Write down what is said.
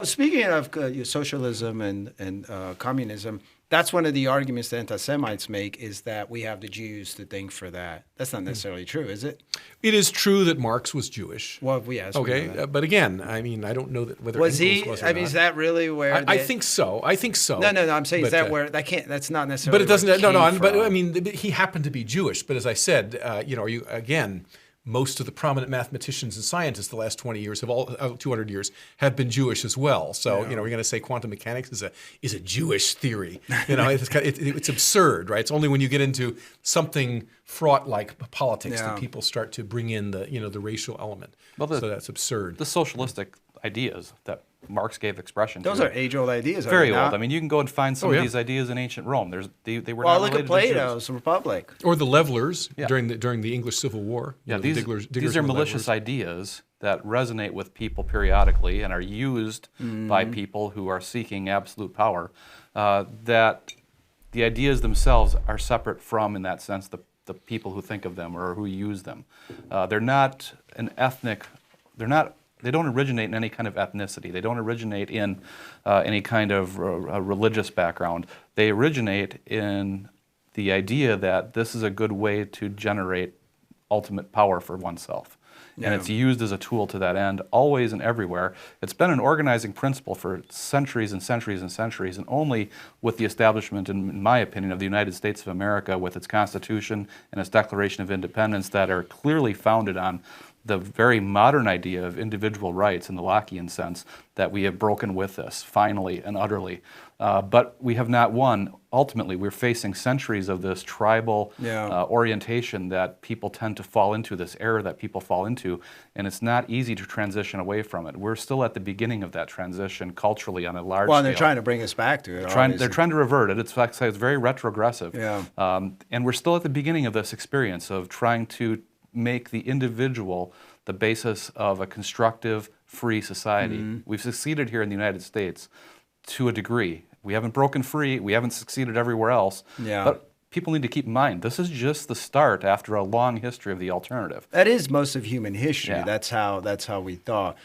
Speaking of socialism and communism, that's one of the arguments the anti-Semites make is that we have the Jews to thank for that. That's not necessarily true, is it? It is true that Marx was Jewish. Well, yes. Okay, but again, I mean, I don't know that whether Was Engels he? was or I mean, not. is that really where? I think so. I think so. No. I'm saying is But, that where that can't. That's not necessarily. But it doesn't. Where it No. came But from. I mean, he happened to be Jewish. But as I said, you again. Most of the prominent mathematicians and scientists the last 20 years, 200 years, have been Jewish as well. So, we're going to say quantum mechanics is a Jewish theory. It's absurd, right? It's only when you get into something fraught like politics that people start to bring in the racial element. Well, so that's absurd. The socialistic ideas that Marx gave expression to. Those are age-old ideas. Very old. I mean, you can go and find some of these ideas in ancient Rome. They were well, not look related at Plato's Republic. Or the Levelers during the English Civil War. These Diggers are and the malicious Levelers. ideas that resonate with people periodically and are used by people who are seeking absolute power. That the ideas themselves are separate from, in that sense, the people who think of them or who use them. They're not an ethnic. They don't originate in any kind of ethnicity. They don't originate in any kind of a religious background. They originate in the idea that this is a good way to generate ultimate power for oneself. And it's used as a tool to that end, always and everywhere. It's been an organizing principle for centuries and centuries and centuries, and only with the establishment, in my opinion, of the United States of America, with its Constitution and its Declaration of Independence that are clearly founded on the very modern idea of individual rights in the Lockean sense, that we have broken with this, finally and utterly. But we have not won. Ultimately, we're facing centuries of this tribal orientation that people tend to fall into, this error that people fall into, and it's not easy to transition away from it. We're still at the beginning of that transition culturally on a large scale. Well, and they're trying to bring us back to it. They're trying to revert it. It's very retrogressive. And we're still at the beginning of this experience of trying to make the individual the basis of a constructive, free society. We've succeeded here in the United States to a degree. We haven't broken free. We haven't succeeded everywhere else. But people need to keep in mind, this is just the start after a long history of the alternative. That is most of human history. Yeah. That's how we thought.